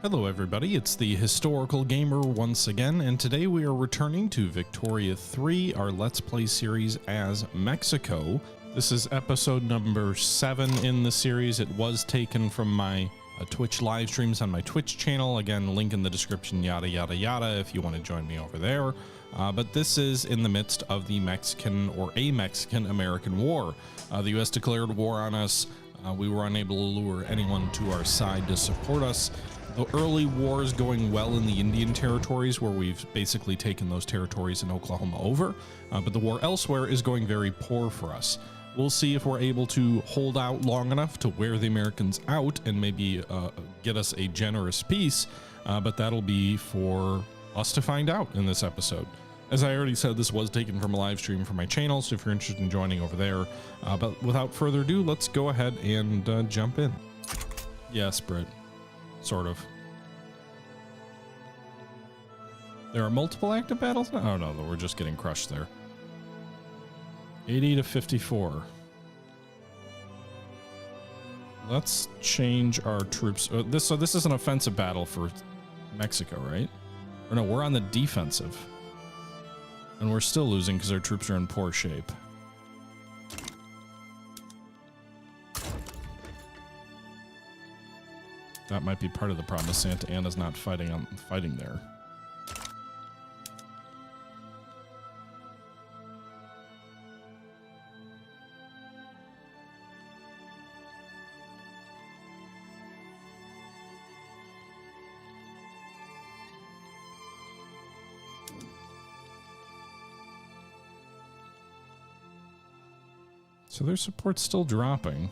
Hello everybody, it's the Historical Gamer once again, and today we are returning to Victoria 3, our Let's Play series as Mexico. This is episode number 7 in the series. It was taken from my Twitch live streams on my Twitch channel. Again, link in the description, yada yada yada, if you want to join me over there. But this is in the midst of the Mexican or a Mexican-American War. The U.S. declared war on us. We were unable to lure anyone to our side to support us. The early war is going well in the Indian territories, where we've basically taken those territories in Oklahoma over, but the war elsewhere is going very poor for us. We'll see if we're able to hold out long enough to wear the Americans out and maybe get us a generous peace, but that'll be for us to find out in this episode. As I already said, this was taken from a live stream from my channel, so if you're interested in joining over there, but without further ado, let's go ahead and jump in. Yes, Britt. Sort of. There are multiple active battles now? Oh no, we're just getting crushed there. 80 to 54. Let's change our troops. So this is an offensive battle for Mexico, right? Or no, we're on the defensive. And we're still losing because our troops are in poor shape. That might be part of the problem. Santa Anna's not fighting there. So their support's still dropping.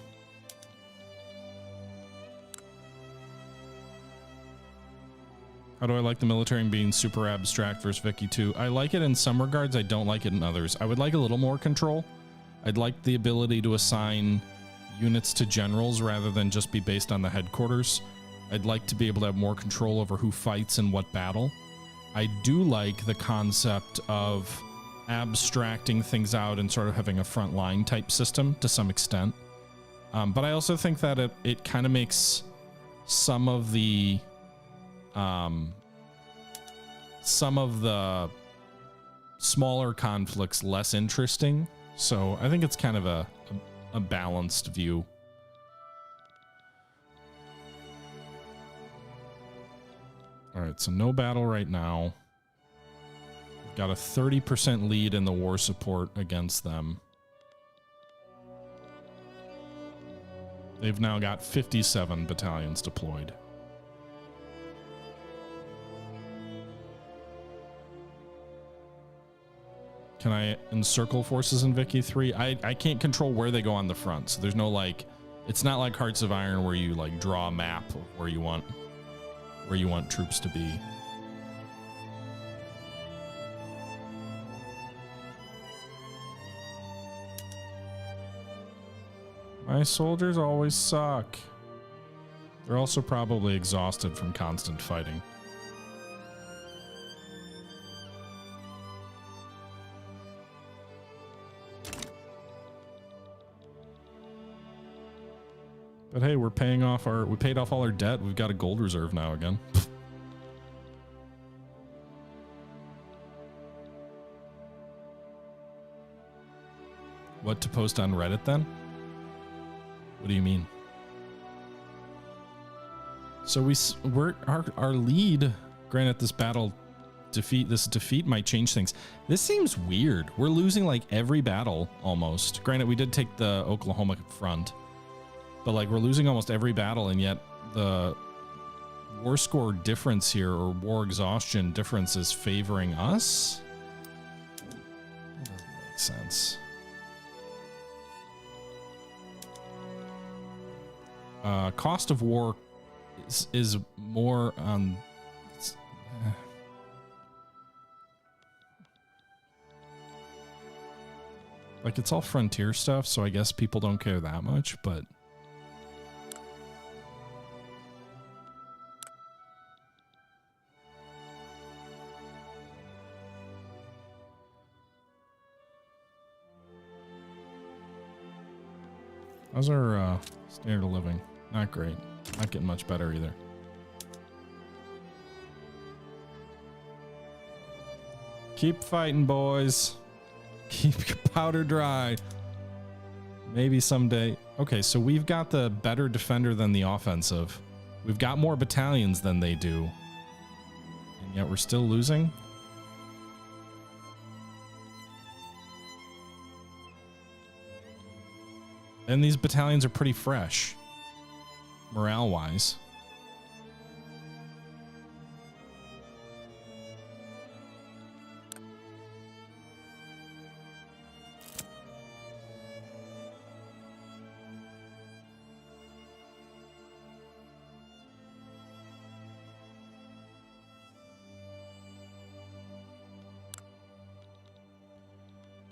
How do I like the military being super abstract versus Vicky 2? I like it in some regards. I don't like it in others. I would like a little more control. I'd like the ability to assign units to generals rather than just be based on the headquarters. I'd like to be able to have more control over who fights in what battle. I do like the concept of abstracting things out and sort of having a frontline type system to some extent. But I also think that it kind of makes some of the smaller conflicts less interesting. So I think it's kind of a balanced view. All right, so no battle right now. We've got a 30% lead in the war support against them. They've now got 57 battalions deployed. Can I encircle forces in Vicky 3? I can't control where they go on the front, so there's no like, it's not like Hearts of Iron where you like draw a map of where you want troops to be. My soldiers always suck. They're also probably exhausted from constant fighting. But hey, we paid off all our debt. We've got a gold reserve now again. What to post on Reddit then? What do you mean? So our lead, granted this defeat might change things. This seems weird. We're losing like every battle almost. Granted, we did take the Oklahoma front. But like we're losing almost every battle, and yet the war score difference here, or war exhaustion difference, is favoring us? That doesn't make sense. Cost of war is more on... like it's all frontier stuff, so I guess people don't care that much, but... How's our standard of living? Not great. Not getting much better either. Keep fighting, boys. Keep your powder dry. Maybe someday. Okay, so we've got the better defender than the offensive. We've got more battalions than they do. And yet we're still losing. And these battalions are pretty fresh, morale-wise.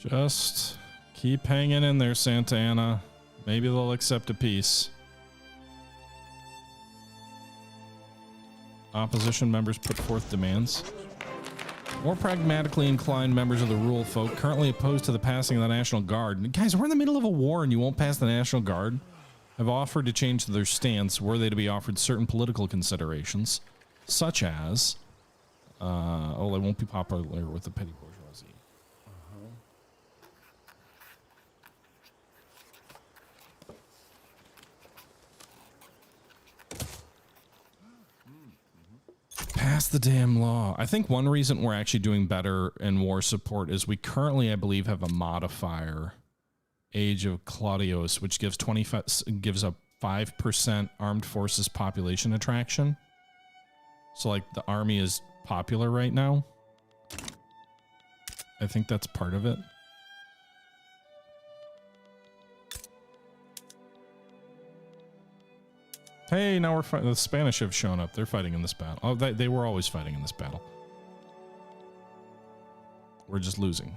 Just keep hanging in there, Santa Ana. Maybe they'll accept a peace. Opposition members put forth demands. More pragmatically inclined members of the rural folk currently opposed to the passing of the National Guard. Guys, we're in the middle of a war and you won't pass the National Guard? Have offered to change their stance were they to be offered certain political considerations, such as, oh, they won't be popular with the petty bourgeoisie. Pass the damn law. I think one reason we're actually doing better in war support is we currently, I believe, have a modifier, Age of Claudius, which gives gives a 5% armed forces population attraction. So like the army is popular right now. I think that's part of it. Hey, now we're fighting. The Spanish have shown up. They're fighting in this battle. Oh, they were always fighting in this battle. We're just losing,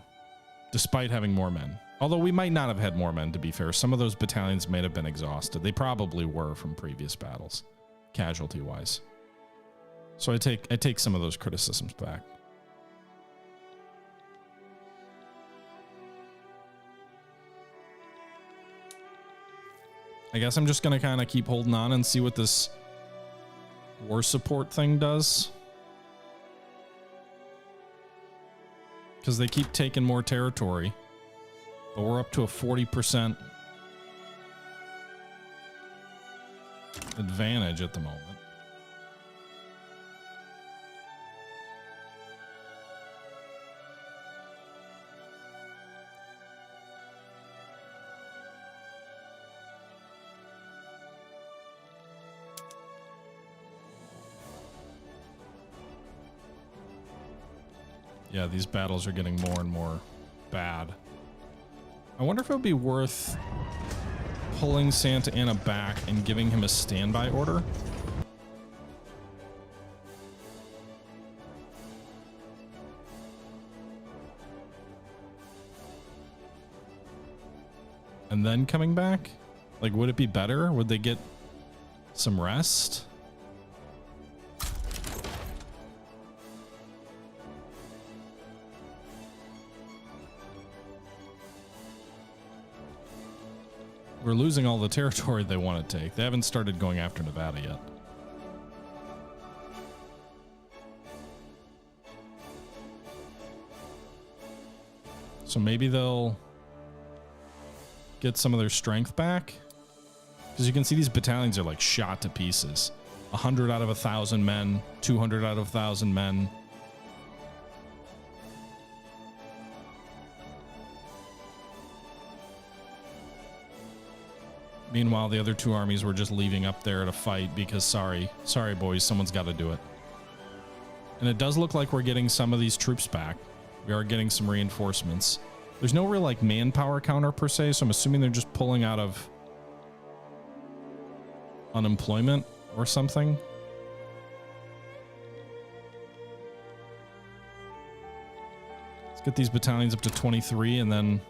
despite having more men. Although we might not have had more men, to be fair. Some of those battalions may have been exhausted. They probably were from previous battles, casualty-wise. So I take some of those criticisms back. I guess I'm just going to kind of keep holding on and see what this war support thing does. Because they keep taking more territory. But we're up to a 40% advantage at the moment. Yeah, these battles are getting more and more bad. I wonder if it would be worth pulling Santa Ana back and giving him a standby order. And then coming back? Like, would it be better? Would they get some rest? We're losing all the territory they want to take. They haven't started going after Nevada yet. So maybe they'll get some of their strength back. Because you can see these battalions are like shot to pieces. 100 out of 1,000 men, 200 out of 1,000 men. Meanwhile, the other two armies were just leaving up there to fight because sorry boys, someone's got to do it. And it does look like we're getting some of these troops back. We are getting some reinforcements. There's no real like manpower counter per se, so I'm assuming they're just pulling out of unemployment or something. Let's get these battalions up to 23 and then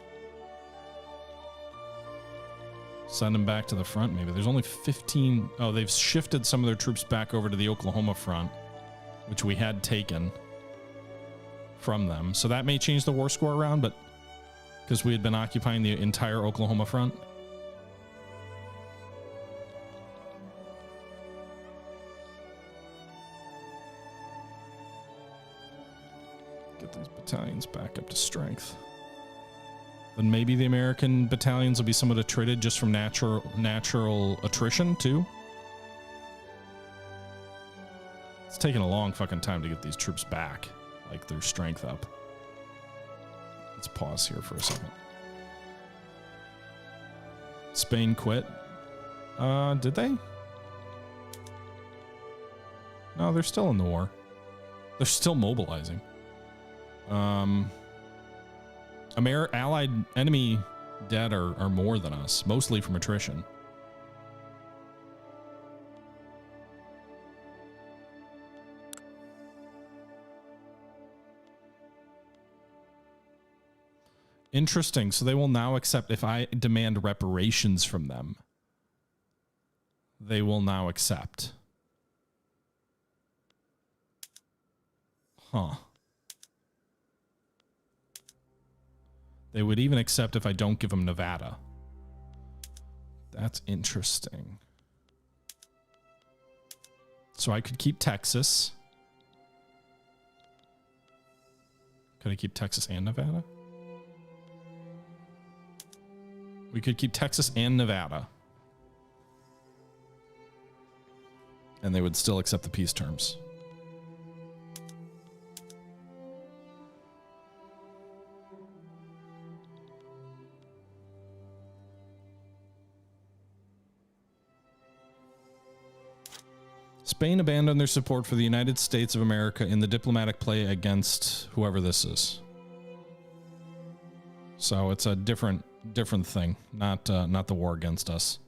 send them back to the front, maybe. There's only 15. Oh, they've shifted some of their troops back over to the Oklahoma front, which we had taken from them. So that may change the war score around, but because we had been occupying the entire Oklahoma front. Get these battalions back up to strength. Then maybe the American battalions will be somewhat attrited just from natural attrition too. It's taking a long fucking time to get these troops back, like their strength up. Let's pause here for a second. Spain quit. Did they? No, they're still in the war. They're still mobilizing. Allied enemy dead are more than us, mostly from attrition. Interesting. So they will now accept if I demand reparations from them. They will now accept. Huh. They would even accept if I don't give them Nevada. That's interesting. So I could keep Texas. Could I keep Texas and Nevada? We could keep Texas and Nevada. And they would still accept the peace terms. Spain abandoned their support for the United States of America in the diplomatic play against whoever this is. So it's a different thing, not the war against us.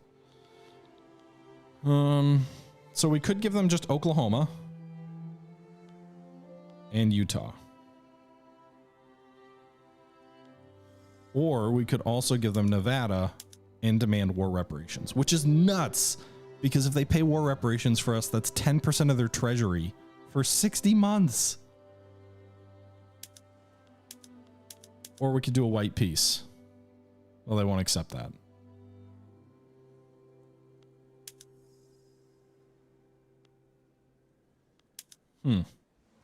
So we could give them just Oklahoma and Utah. Or we could also give them Nevada and demand war reparations, which is nuts. Because if they pay war reparations for us, that's 10% of their treasury for 60 months. Or we could do a white peace. Well, they won't accept that.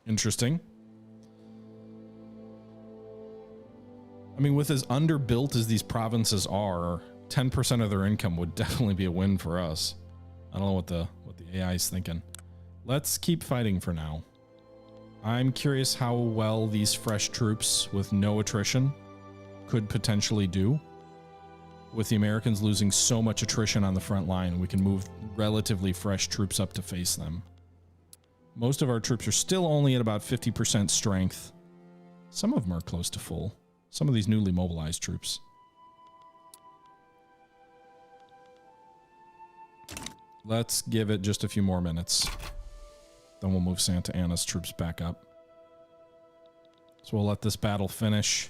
Interesting. I mean, with as underbuilt as these provinces are, 10% of their income would definitely be a win for us. I don't know what the AI is thinking. Let's keep fighting for now. I'm curious how well these fresh troops with no attrition could potentially do. With the Americans losing so much attrition on the front line, we can move relatively fresh troops up to face them. Most of our troops are still only at about 50% strength. Some of them are close to full. Some of these newly mobilized troops. Let's give it just a few more minutes. Then we'll move Santa Anna's troops back up. So we'll let this battle finish.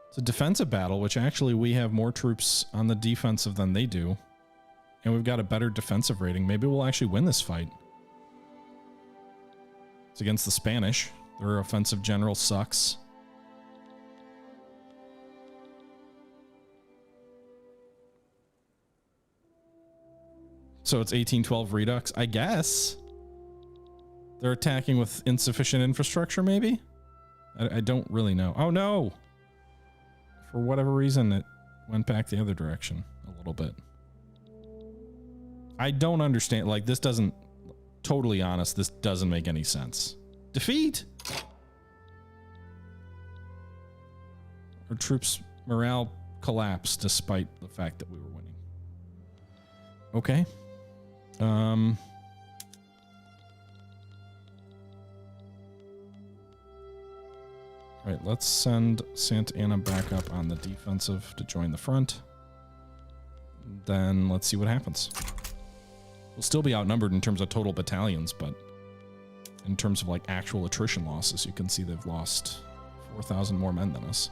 It's a defensive battle, which actually we have more troops on the defensive than they do. And we've got a better defensive rating. Maybe we'll actually win this fight. It's against the Spanish. Their offensive general sucks. So it's 1812 Redux, I guess. They're attacking with insufficient infrastructure, maybe? I don't really know. Oh, no! For whatever reason, it went back the other direction a little bit. I don't understand. Like, this doesn't... Totally honest, this doesn't make any sense. Defeat! Our troops' morale collapsed despite the fact that we were winning. Okay. All right, let's send Santa Anna back up on the defensive to join the front. Then let's see what happens. We'll still be outnumbered in terms of total battalions, but in terms of like actual attrition losses, you can see they've lost 4,000 more men than us.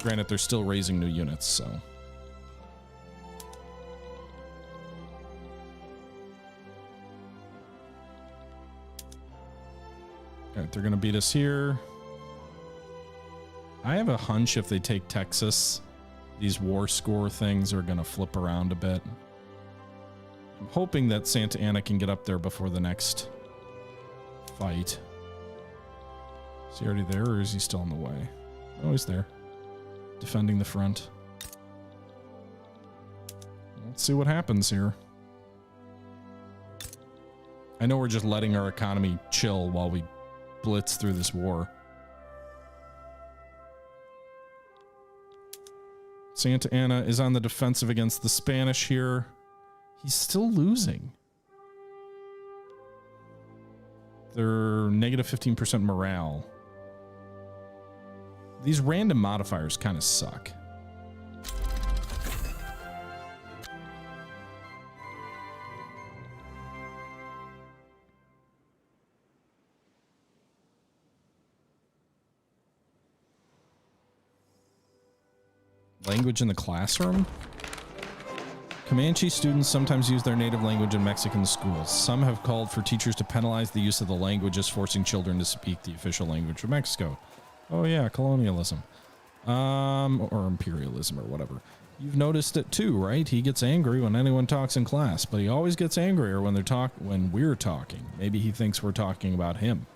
Granted, they're still raising new units, so... Alright, they're gonna beat us here. I have a hunch if they take Texas, these war score things are gonna flip around a bit. I'm hoping that Santa Anna can get up there before the next fight. Is he already there, or is he still in the way? Oh, he's there. Defending the front. Let's see what happens here. I know we're just letting our economy chill while we blitz through this war. Santa Anna is on the defensive against the Spanish here. He's still losing. They're negative 15% morale. These random modifiers kind of suck. Language in the classroom? Comanche students sometimes use their native language in Mexican schools. Some have called for teachers to penalize the use of the language as forcing children to speak the official language of Mexico. Oh yeah, colonialism. Or imperialism or whatever. You've noticed it too, right? He gets angry when anyone talks in class, but he always gets angrier when we're talking. Maybe he thinks we're talking about him.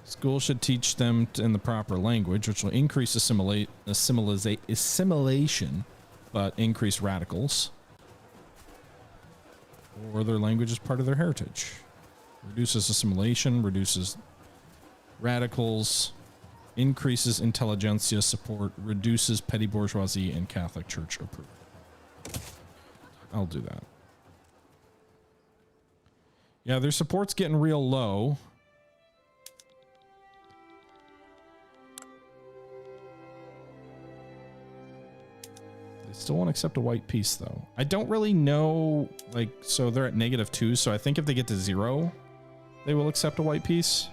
School should teach them in the proper language, which will increase assimilation, but increase radicals. Or their language is part of their heritage. Reduces assimilation, reduces radicals, increases intelligentsia support, reduces petty bourgeoisie and Catholic Church approval. I'll do that. Yeah, their support's getting real low. Still won't accept a white piece though. I don't really know, like, so they're at -2, so I think if they get to 0, they will accept a white piece.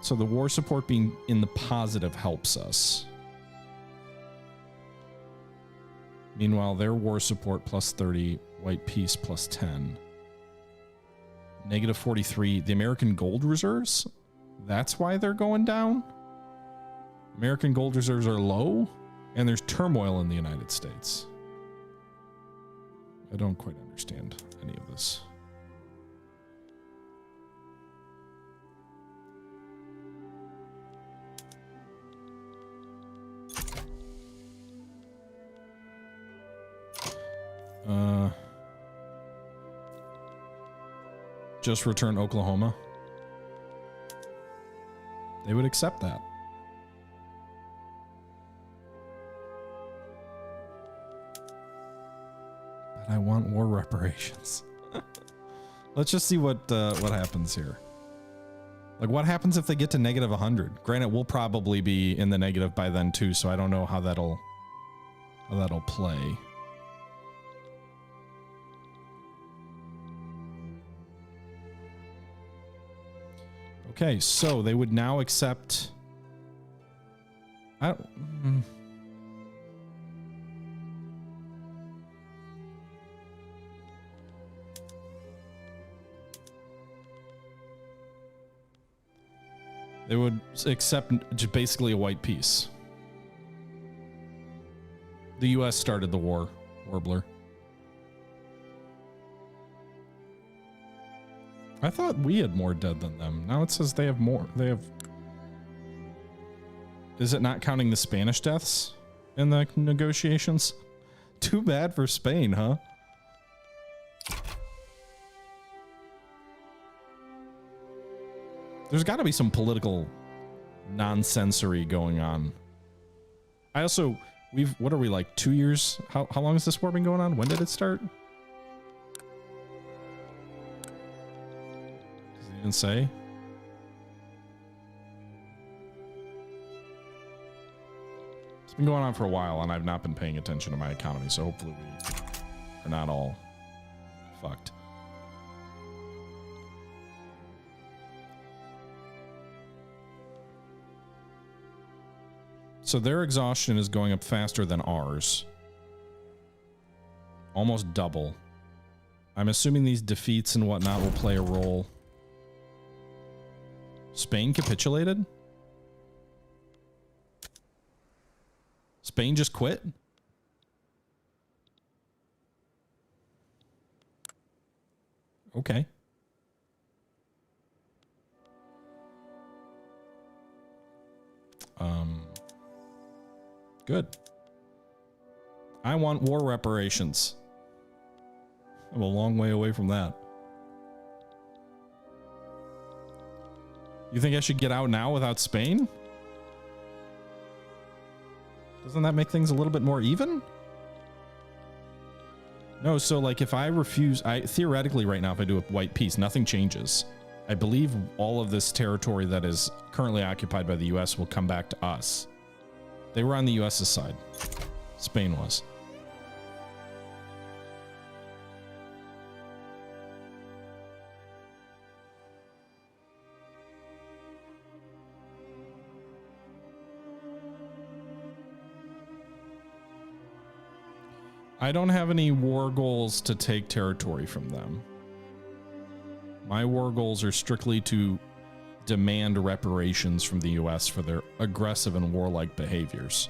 So the war support being in the positive helps us. Meanwhile, their war support +30, white peace +10. -43, the American gold reserves? That's why they're going down? American gold reserves are low, and there's turmoil in the United States. I don't quite understand any of this. Just return Oklahoma. They would accept that. I want war reparations. Let's just see what happens here. Like, what happens if they get to -100? Granted, we'll probably be in the negative by then too, so I don't know how that'll play. Okay, so they would now accept. They would accept just basically a white peace. The U.S. started the war, Warbler. I thought we had more dead than them. Now it says they have more. They have. Is it not counting the Spanish deaths in the negotiations? Too bad for Spain, huh? There's got to be some political nonsensory going on. I also, what are we, like 2 years? How long has this war been going on? When did it start? Does it even say? It's been going on for a while, and I've not been paying attention to my economy, so hopefully we are not all fucked. So their exhaustion is going up faster than ours. Almost double. I'm assuming these defeats and whatnot will play a role. Spain capitulated? Spain just quit? Okay. Good. I want war reparations. I'm a long way away from that. You think I should get out now without Spain? Doesn't that make things a little bit more even? No, so like if I refuse, theoretically right now, if I do a white peace, nothing changes. I believe all of this territory that is currently occupied by the US will come back to us. They were on the US's side. Spain was. I don't have any war goals to take territory from them. My war goals are strictly to demand reparations from the US for their aggressive and warlike behaviors.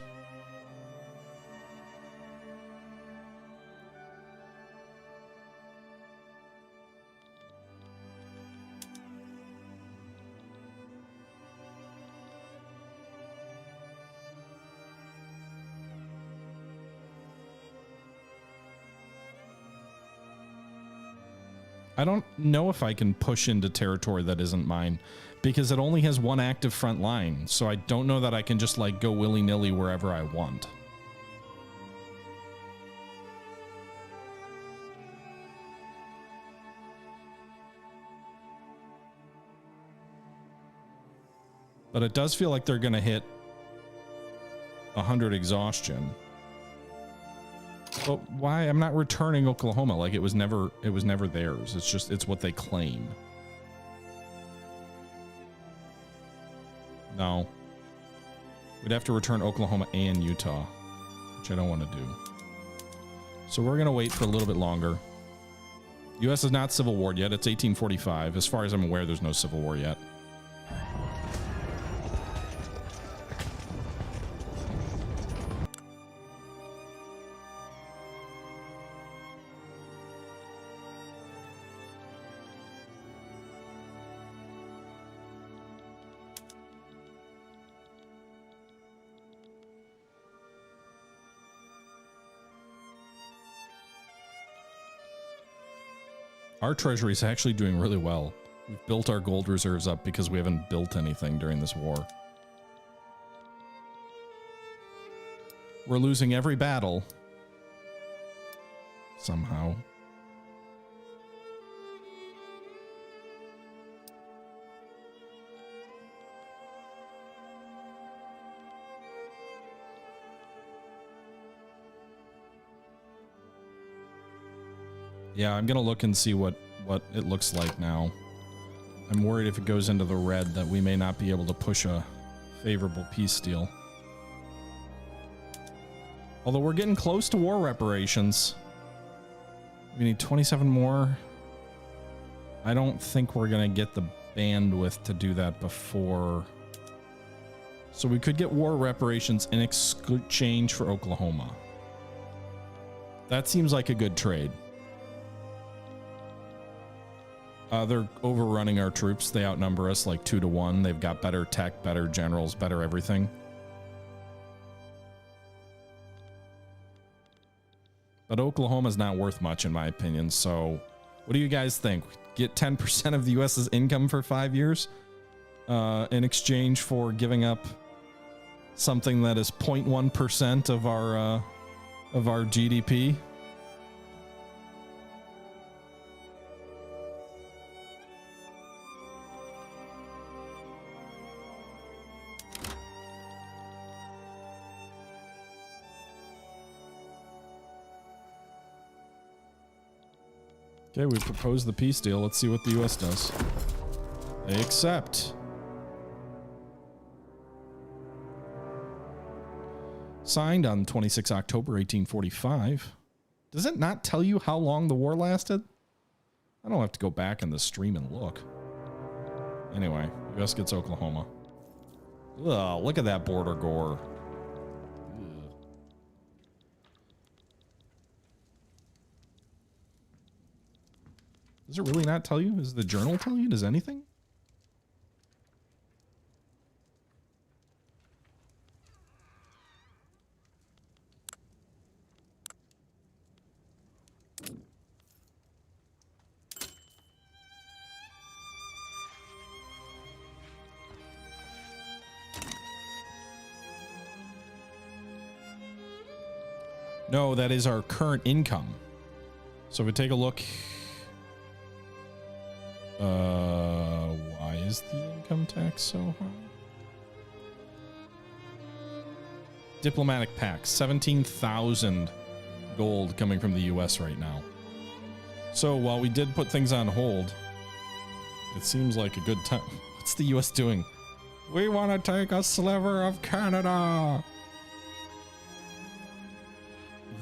I don't know if I can push into territory that isn't mine because it only has one active front line. So I don't know that I can just like go willy-nilly wherever I want. But it does feel like they're going to hit 100 exhaustion. But why? I'm not returning Oklahoma. Like it was never theirs. It's just, it's what they claim. No. We'd have to return Oklahoma and Utah, which I don't want to do. So we're going to wait for a little bit longer. U.S. is not civil war yet. It's 1845. As far as I'm aware, there's no civil war yet. Our treasury is actually doing really well. We've built our gold reserves up because we haven't built anything during this war. We're losing every battle. Somehow. Yeah, I'm gonna look and see what it looks like now. I'm worried if it goes into the red that we may not be able to push a favorable peace deal. Although we're getting close to war reparations. We need 27 more. I don't think we're gonna get the bandwidth to do that before. So we could get war reparations in exchange for Oklahoma. That seems like a good trade. They're overrunning our troops. They outnumber us like 2 to 1. They've got better tech, better generals, better everything. But Oklahoma's not worth much in my opinion. So what do you guys think? Get 10% of the US's income for 5 years in exchange for giving up something that is 0.1% of our GDP? Okay, we proposed the peace deal. Let's see what the U.S. does. They accept. Signed on 26 October 1845. Does it not tell you how long the war lasted? I don't have to go back in the stream and look. Anyway, U.S. gets Oklahoma. Ugh, look at that border gore. Does it really not tell you? Does the journal tell you? Does anything? No, that is our current income. So if we take a look, why is the income tax so high? Diplomatic pact, 17,000 gold coming from the US right now. So while we did put things on hold, it seems like a good time. What's the US doing? We want to take a sliver of Canada.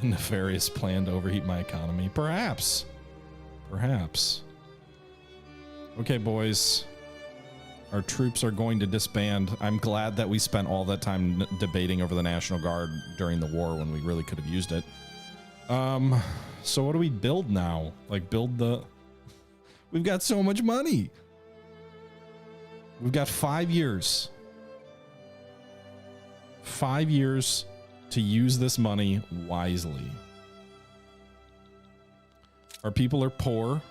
The nefarious plan to overheat my economy. Perhaps. Perhaps. Okay, boys. Our troops are going to disband. I'm glad that we spent all that time debating over the National Guard during the war when we really could have used it. So what do we build now? Like build the... We've got so much money. We've got 5 years. 5 years to use this money wisely. Our people are poor.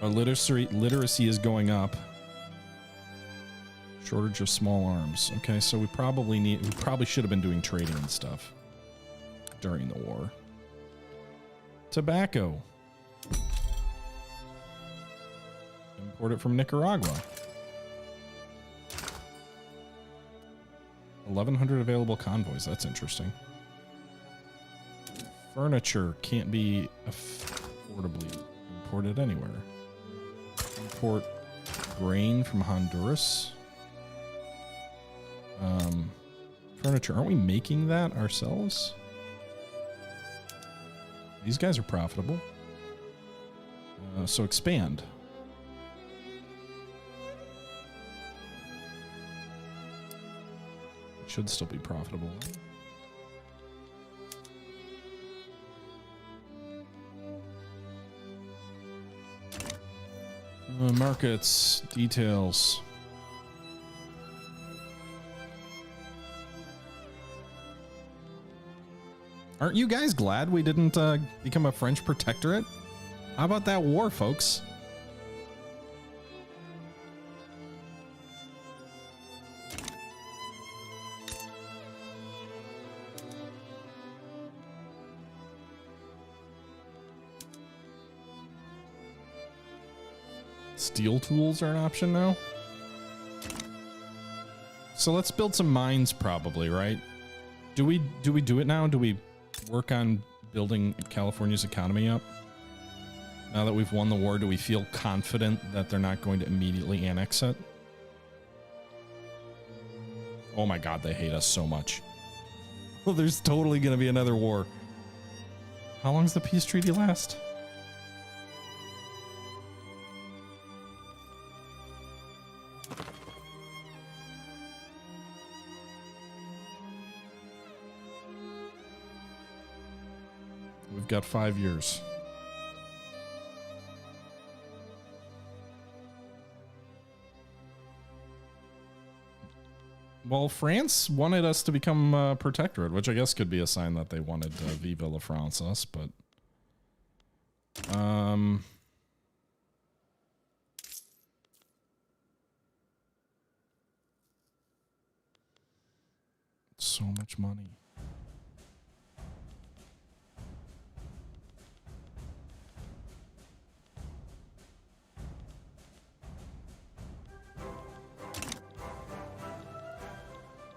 Our literacy is going up. Shortage of small arms. Okay, so we probably should have been doing trading and stuff during the war. Tobacco. Import it from Nicaragua. 1,100 available convoys. That's interesting. Furniture can't be affordably imported anywhere. Import grain from Honduras. Furniture. Aren't we making that ourselves? These guys are profitable. So expand. Should still be profitable. Markets, details. Aren't you guys glad we didn't become a French protectorate? How about that war, folks? Steel tools are an option now. So let's build some mines probably, right? Do we do it now? Do we work on building California's economy up? Now that we've won the war, do we feel confident that they're not going to immediately annex it? Oh my god, they hate us so much. Well, there's totally going to be another war. How long does the peace treaty last? We've got 5 years. Well, France wanted us to become a protectorate, which I guess could be a sign that they wanted Vive la France us, but... So much money.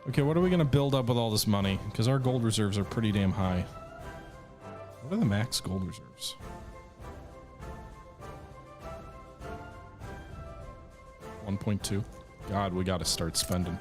Okay, what are we going to build up with all this money? Because our gold reserves are pretty damn high. What are the max gold reserves? 1.2. God, we got to start spending.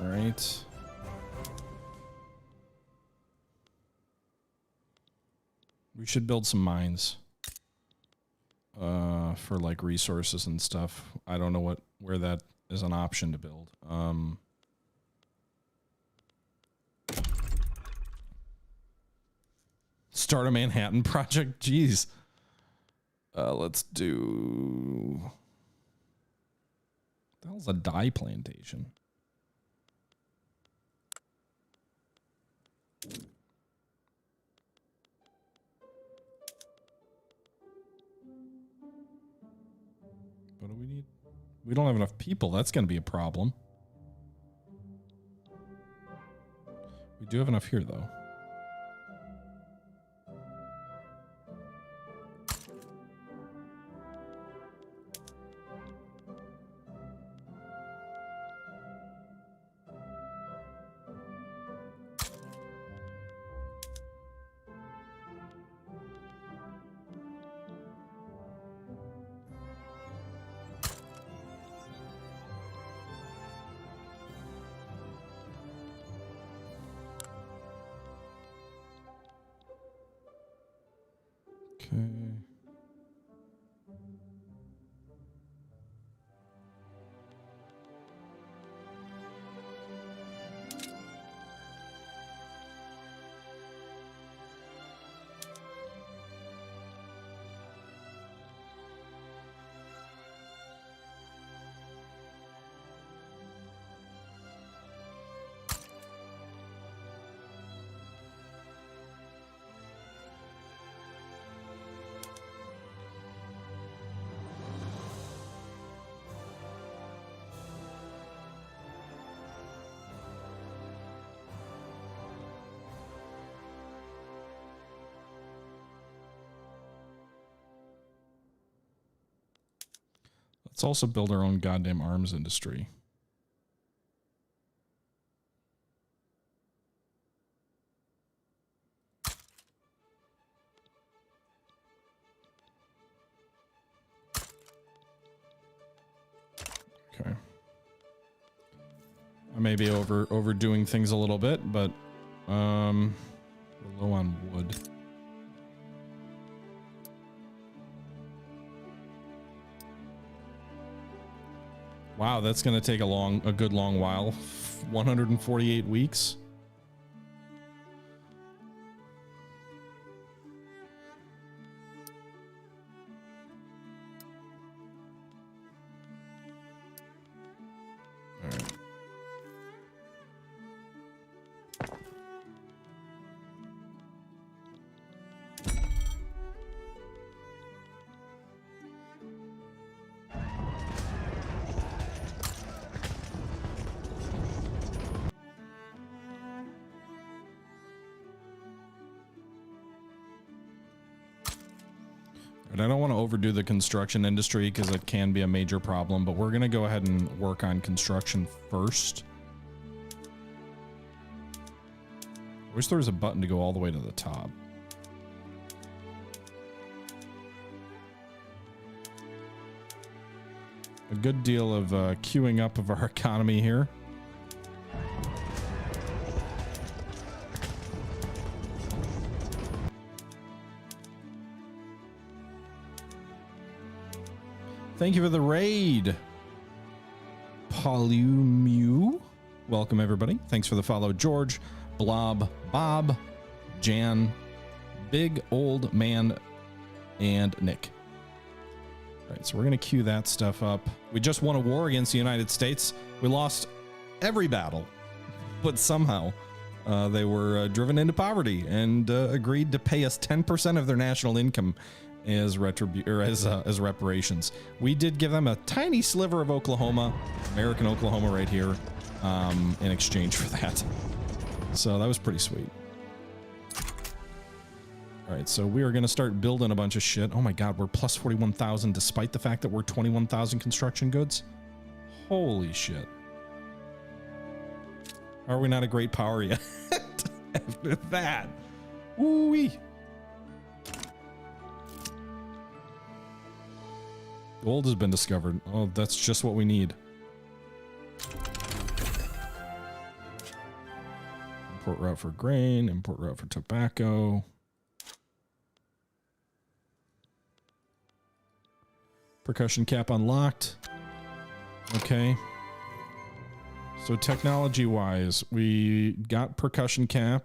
right. We should build some mines. For like resources and stuff. I don't know where that is an option to build. Start a Manhattan Project. Jeez. Let's do. What the hell's a dye plantation? What do we need? We don't have enough people. That's going to be a problem. We do have enough here, though. Okay. Let's also build our own goddamn arms industry. Okay. I may be overdoing things a little bit, but we're low on wood. Wow, that's going to take a good long while. 148 weeks. All right. And I don't want to overdo the construction industry because it can be a major problem, but we're going to go ahead and work on construction first. I wish there was a button to go all the way to the top. A good deal of queuing up of our economy here. Thank you for the raid, Polymew. Welcome, everybody. Thanks for the follow, George, Blob, Bob, Jan, Big Old Man, and Nick. All right, so we're going to queue that stuff up. We just won a war against the United States. We lost every battle, but somehow they were driven into poverty and agreed to pay us 10% of their national income as reparations. We did give them a tiny sliver of Oklahoma, American Oklahoma right here, in exchange for that. So that was pretty sweet. All right, so we are going to start building a bunch of shit. Oh my God, we're plus 41,000 despite the fact that we're 21,000 construction goods. Holy shit. Are we not a great power yet? After that. Woo-wee. Gold has been discovered. Oh, that's just what we need. Import route for grain, import route for tobacco. Percussion cap unlocked. Okay. So technology-wise, we got percussion cap.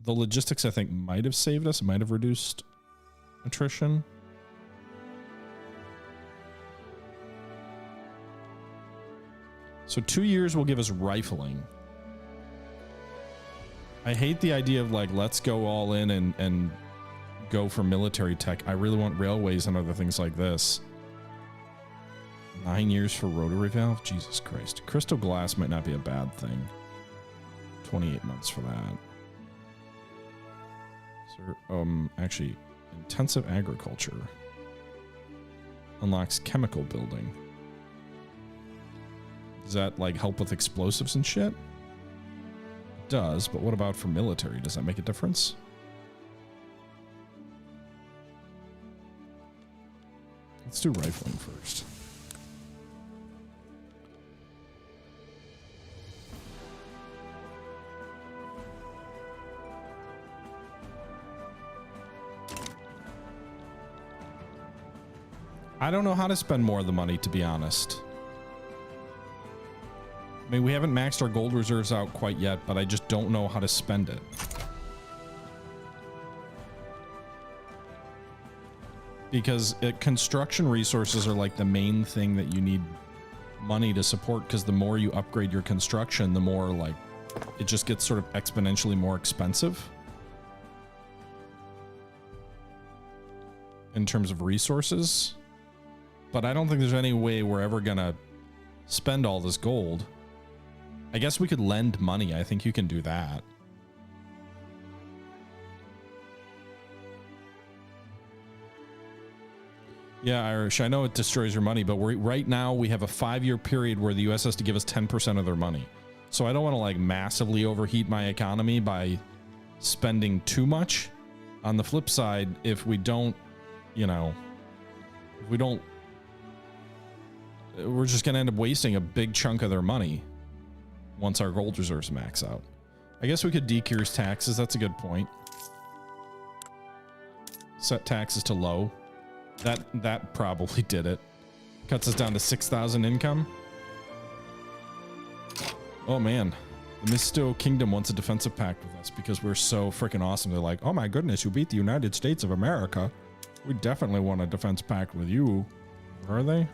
The logistics, I think, might have saved us. Might have reduced attrition. So 2 years will give us rifling. I hate the idea of like, let's go all in and go for military tech. I really want railways and other things like this. 9 years for rotary valve? Jesus Christ. Crystal glass might not be a bad thing. 28 months for that. So, actually, intensive agriculture unlocks chemical building. Does that like help with explosives and shit? It does, but what about for military? Does that make a difference? Let's do rifling first. I don't know how to spend more of the money, to be honest. I mean, we haven't maxed our gold reserves out quite yet, but I just don't know how to spend it. Because construction resources are like the main thing that you need money to support, because the more you upgrade your construction, the more like it just gets sort of exponentially more expensive in terms of resources. But I don't think there's any way we're ever gonna spend all this gold. I guess we could lend money. I think you can do that. Yeah, Irish, I know it destroys your money, but right now we have a 5-year period where the US has to give us 10% of their money. So I don't want to like massively overheat my economy by spending too much. On the flip side, if we don't, you know, if we don't, we're just going to end up wasting a big chunk of their money once our gold reserves max out. I guess we could decrease taxes. That's a good point. Set taxes to low. That probably did it. Cuts us down to 6,000 income. Oh man, the Misto Kingdom wants a defensive pact with us because we're so freaking awesome. They're like, oh my goodness, you beat the United States of America. We definitely want a defense pact with you. Where are they?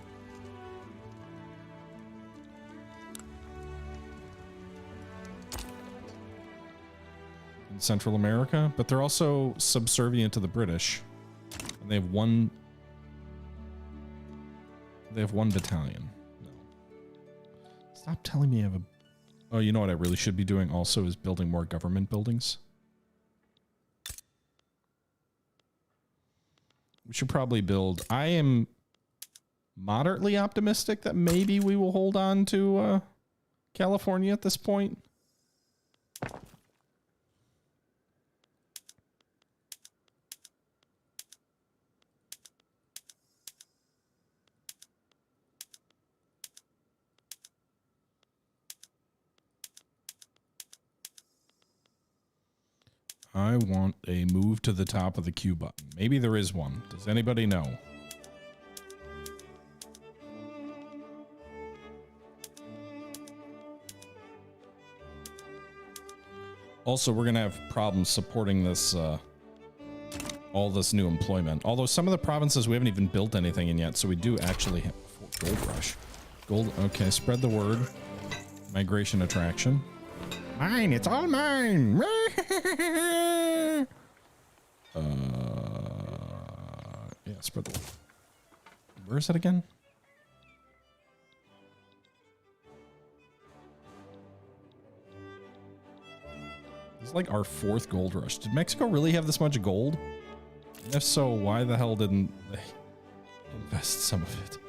In Central America, but they're also subservient to the British. And they have one battalion. No. Stop telling me I have a... Oh, you know what I really should be doing also is building more government buildings. We should probably build... I am moderately optimistic that maybe we will hold on to California at this point. I want a move to the top of the queue button. Maybe there is one. Does anybody know? Also, we're going to have problems supporting this, all this new employment. Although some of the provinces we haven't even built anything in yet, so we do actually have gold rush. Gold, okay, spread the word. Migration attraction. Mine, it's all mine. Yeah, spread the word. Where is it again? This is like our 4th gold rush. Did Mexico really have this much gold? And if so, why the hell didn't they invest some of it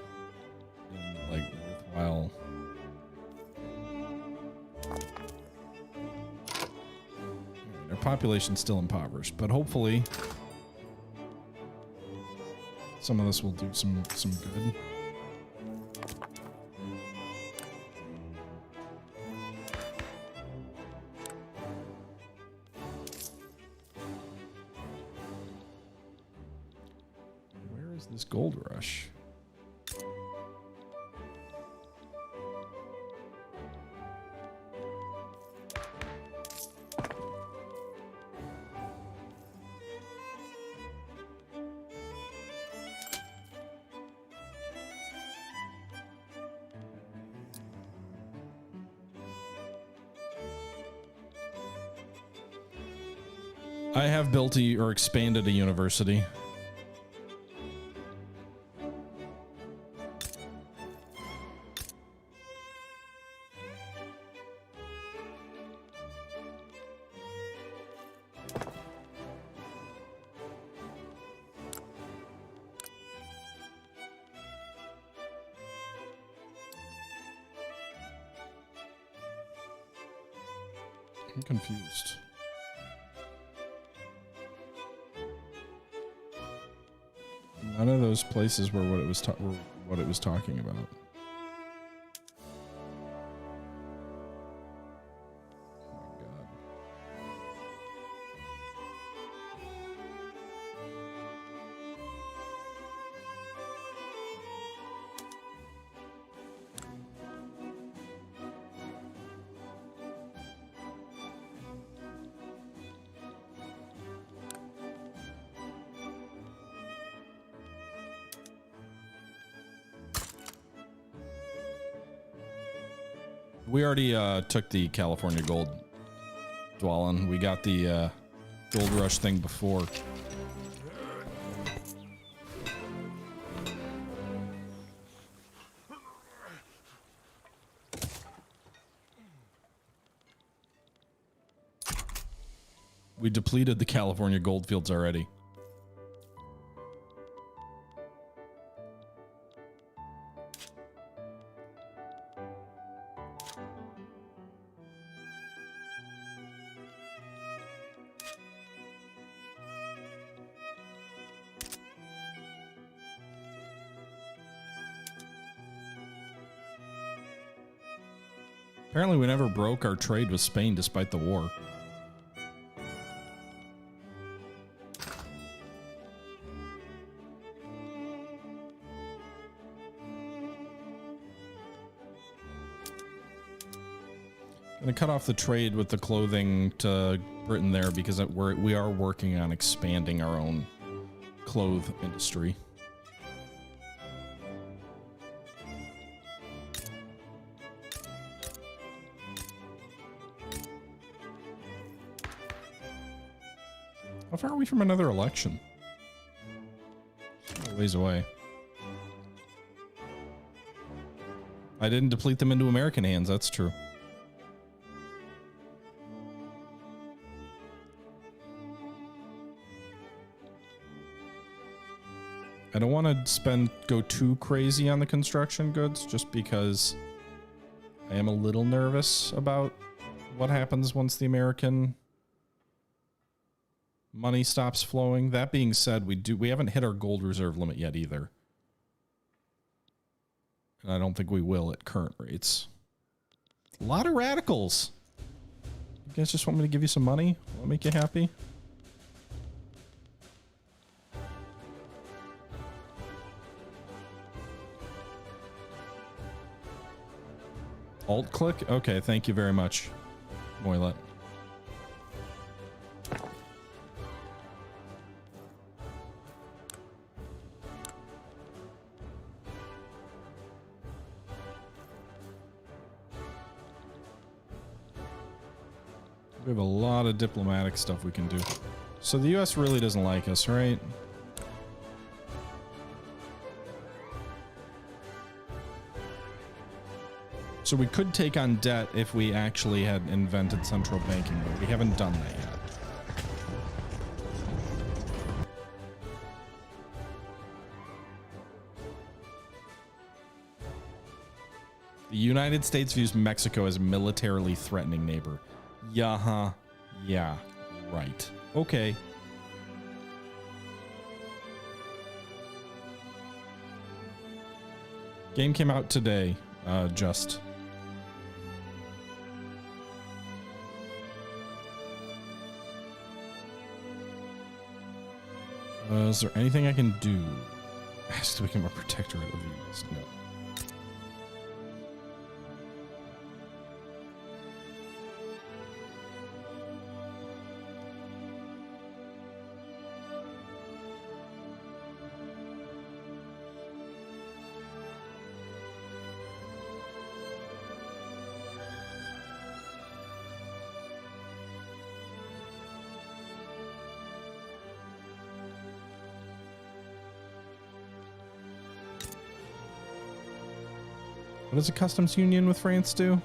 in like worthwhile? Our population's still impoverished, but hopefully some of this will do some good. Is this gold rush? I have built or expanded a university. I'm confused. None of those places were what it was talking about. Oh my God. We already took the California gold, Dwalin. We got the gold rush thing before. We depleted the California gold fields already. Apparently we never broke our trade with Spain despite the war. Gonna cut off the trade with the clothing to Britain there because we are working on expanding our own cloth industry. How far are we from another election? A ways away. I didn't deplete them into American hands, that's true. I don't want to go too crazy on the construction goods just because I am a little nervous about what happens once the American money stops flowing. That being said, we haven't hit our gold reserve limit yet either. And I don't think we will at current rates. A lot of radicals. You guys just want me to give you some money? Will that make you happy? Alt click? Okay, thank you very much, Moilet. We have a lot of diplomatic stuff we can do. So the US really doesn't like us, right? So we could take on debt if we actually had invented central banking, but we haven't done that yet. The United States views Mexico as a militarily threatening neighbor. Yeah, yeah, right. Okay. Game came out today, just. Is there anything I can do? Has to become a protectorate of the East. No. What does a customs union with France do?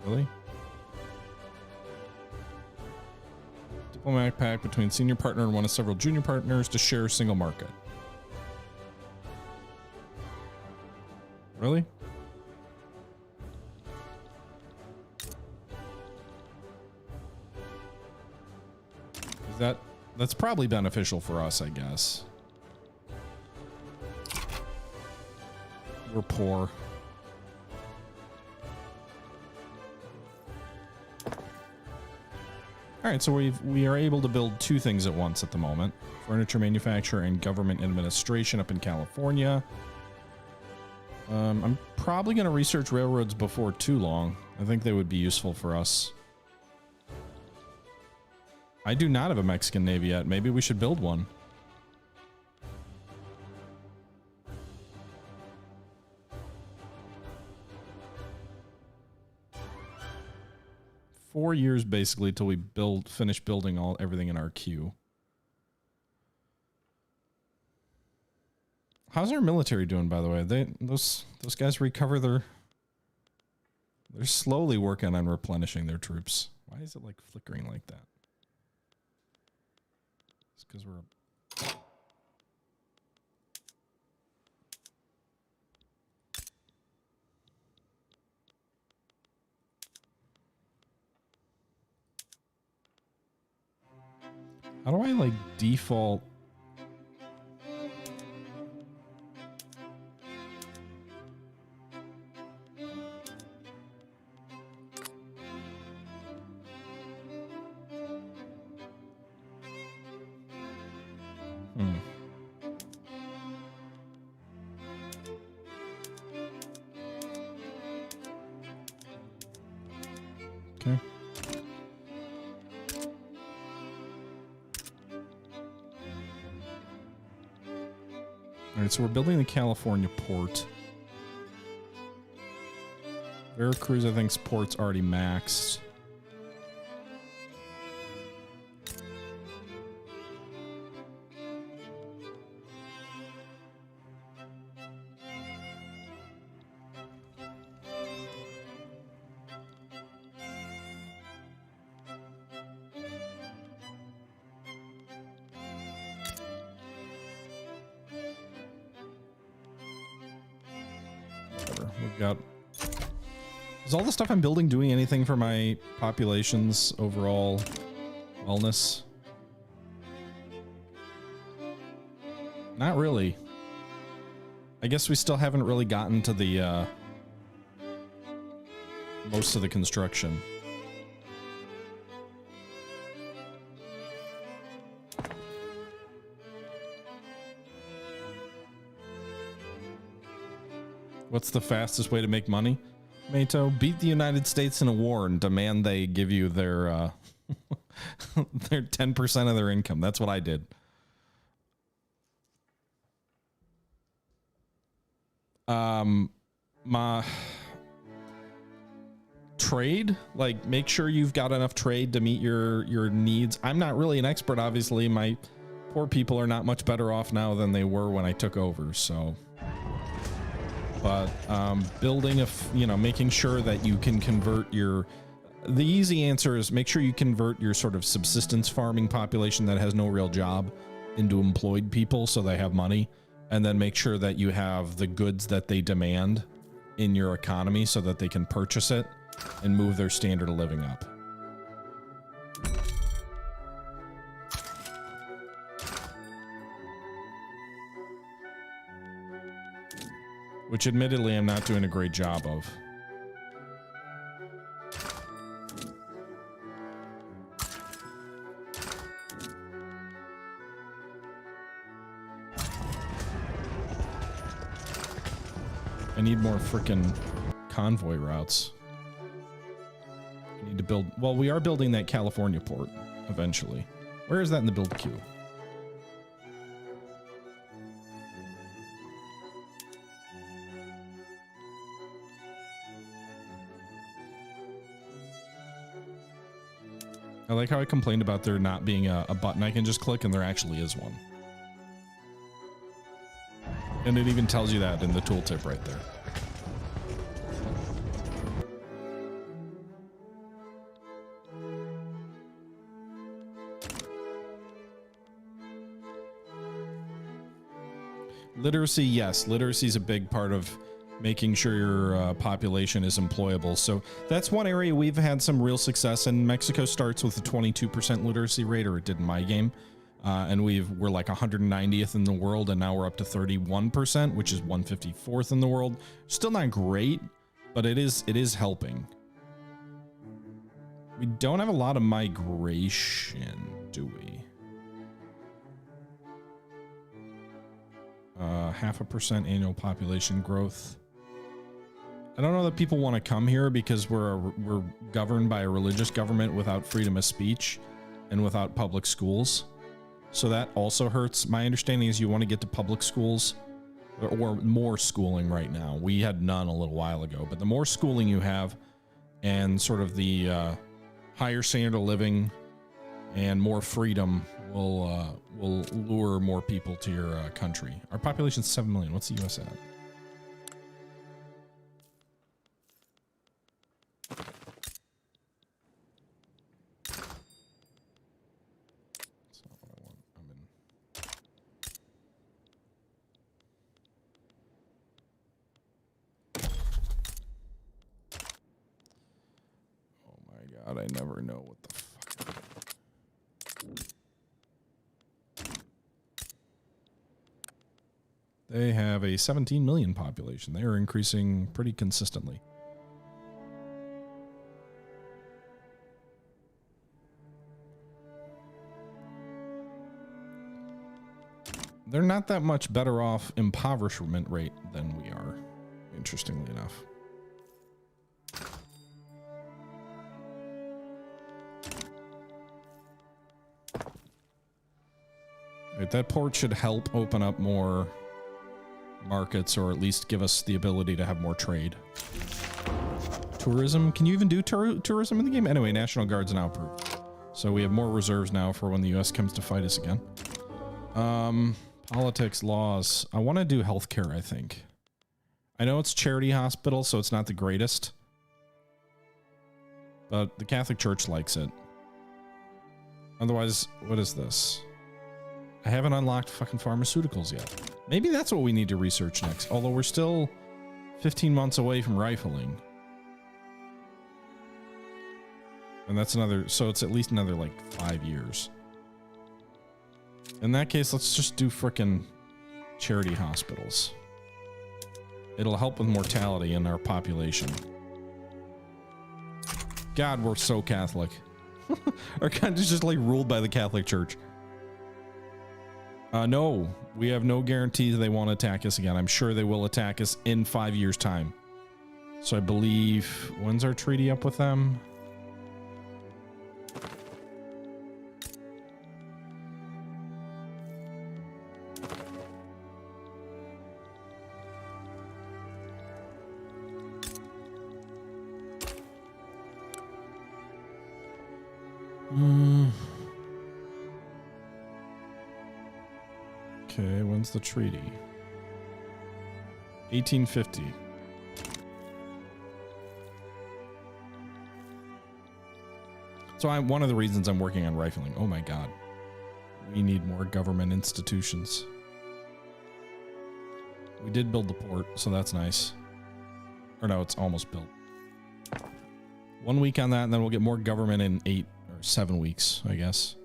Really? Diplomatic pact between senior partner and one of several junior partners to share a single market. Really? That's probably beneficial for us, I guess. We're poor. All right, so we are able to build two things at once at the moment. Furniture manufacturer and government administration up in California. I'm probably going to research railroads before too long. I think they would be useful for us. I do not have a Mexican Navy yet. Maybe we should build one. Four years basically till we finish building everything in our queue. How's our military doing, by the way? Those guys recover they're slowly working on replenishing their troops. Why is it like flickering like that? Because we're how do I like default? Okay. All right, so we're building the California port. Veracruz, I think, port's already maxed. Is all the stuff I'm building doing anything for my population's overall wellness? Not really. I guess we still haven't really gotten to the most of the construction. What's the fastest way to make money? Mato, beat the United States in a war and demand they give you their their 10% of their income. That's what I did. My trade, like make sure you've got enough trade to meet your needs. I'm not really an expert, obviously. My poor people are not much better off now than they were when I took over, so. But building making sure that you can convert the easy answer is make sure you convert your sort of subsistence farming population that has no real job into employed people so they have money, and then make sure that you have the goods that they demand in your economy so that they can purchase it and move their standard of living up. Which admittedly I'm not doing a great job of. I need more freaking convoy routes. I need to build, well, we are building that California port eventually. Where is that in the build queue? I like how I complained about there not being a button I can just click, and there actually is one. And it even tells you that in the tooltip right there. Literacy, yes. Literacy is a big part of making sure your population is employable. So that's one area we've had some real success in. Mexico starts with a 22% literacy rate, or it did in my game. And we're like 190th in the world, and now we're up to 31%, which is 154th in the world. Still not great, but it is helping. We don't have a lot of migration, do we? 0.5% annual population growth. I don't know that people want to come here because we're governed by a religious government without freedom of speech and without public schools. So that also hurts. My understanding is you want to get to public schools or more schooling right now. We had none a little while ago, but the more schooling you have and sort of the higher standard of living and more freedom will lure more people to your country. Our population is 7 million. What's the U.S. at? That's not what I want. I'm in. Oh my God, I never know what the fuck. They have a 17 million population. They are increasing pretty consistently. They're not that much better off impoverishment rate than we are, interestingly enough. Right, that port should help open up more markets, or at least give us the ability to have more trade. Tourism, can you even do tourism in the game? Anyway, National Guard's now approved, so we have more reserves now for when the US comes to fight us again. Politics, laws, I want to do healthcare. I think I know it's charity hospital, so it's not the greatest, but the Catholic Church likes it. Otherwise, what is this? I haven't unlocked fucking pharmaceuticals yet. Maybe that's what we need to research next. Although we're still 15 months away from rifling. And that's another, so it's at least another like 5 years. In that case, let's just do frickin' charity hospitals. It'll help with mortality in our population. God, we're so Catholic. Our country's just like ruled by the Catholic Church. No, we have no guarantee they won't attack us again. I'm sure they will attack us in 5 years' time. So I believe, when's our treaty up with them? Okay, when's the treaty? 1850. So one of the reasons I'm working on rifling. Oh my God. We need more government institutions. We did build the port, so that's nice. Or no, it's almost built. 1 week on that, and then we'll get more government in 8 or 7 weeks, I guess.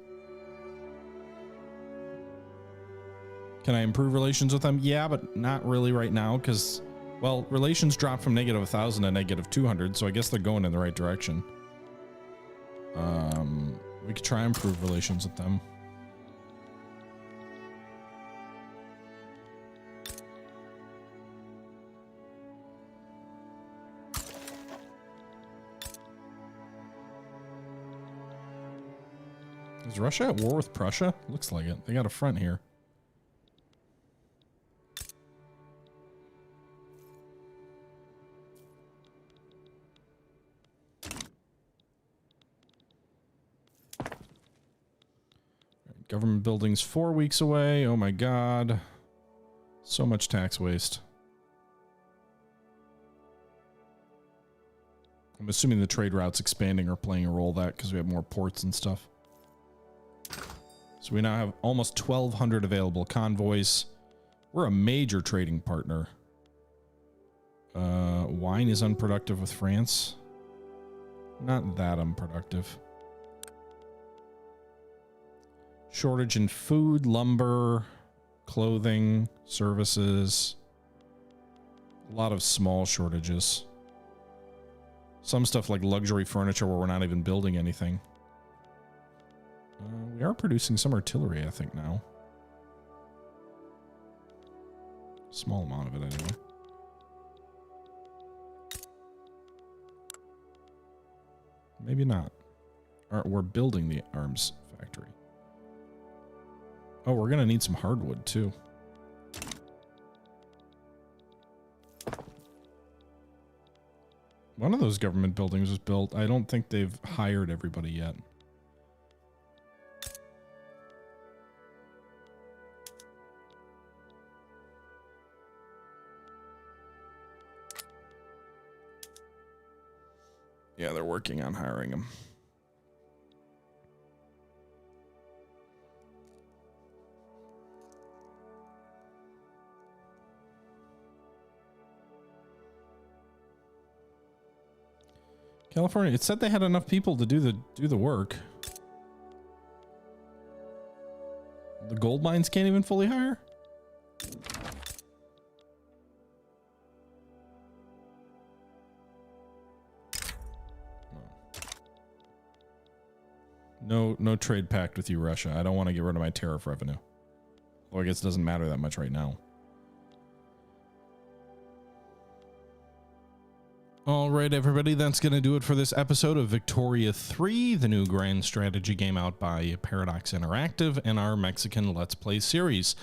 Can I improve relations with them? Yeah, but not really right now, because, well, relations dropped from -1,000 to -200, so I guess they're going in the right direction. We could try and improve relations with them. Is Russia at war with Prussia? Looks like it. They got a front here. Government buildings 4 weeks away. Oh my God. So much tax waste. I'm assuming the trade routes expanding are playing a role in that because we have more ports and stuff. So we now have almost 1,200 available convoys. We're a major trading partner. Wine is unproductive with France. Not that unproductive. Shortage in food, lumber, clothing, services. A lot of small shortages. Some stuff like luxury furniture where we're not even building anything. We are producing some artillery, I think, now. Small amount of it, anyway. Maybe not. We're building the arms factory. Oh, we're going to need some hardwood, too. One of those government buildings was built. I don't think they've hired everybody yet. Yeah, they're working on hiring them. California, it said they had enough people to do the work. The gold mines can't even fully hire? No trade pact with you, Russia. I don't want to get rid of my tariff revenue. Well, I guess it doesn't matter that much right now. All right, everybody, that's going to do it for this episode of Victoria 3, the new grand strategy game out by Paradox Interactive and our Mexican Let's Play series.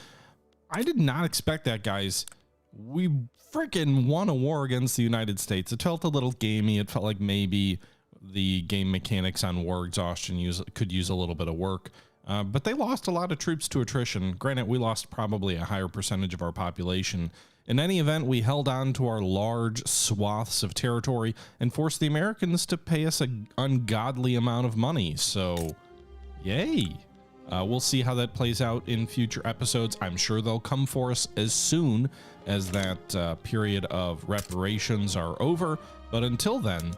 I did not expect that, guys. We freaking won a war against the United States. It felt a little gamey. It felt like maybe the game mechanics on war exhaustion could use a little bit of work. But they lost a lot of troops to attrition. Granted, we lost probably a higher percentage of our population. In any event, we held on to our large swaths of territory and forced the Americans to pay us an ungodly amount of money. So, yay. We'll see how that plays out in future episodes. I'm sure they'll come for us as soon as that period of reparations are over. But until then,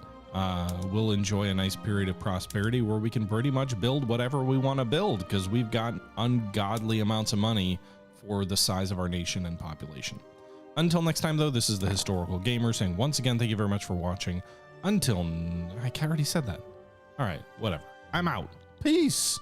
we'll enjoy a nice period of prosperity where we can pretty much build whatever we want to build because we've got ungodly amounts of money for the size of our nation and population. Until next time, though, this is the Historical Gamer saying once again, thank you very much for watching. Until I already said that. All right, whatever. I'm out. Peace.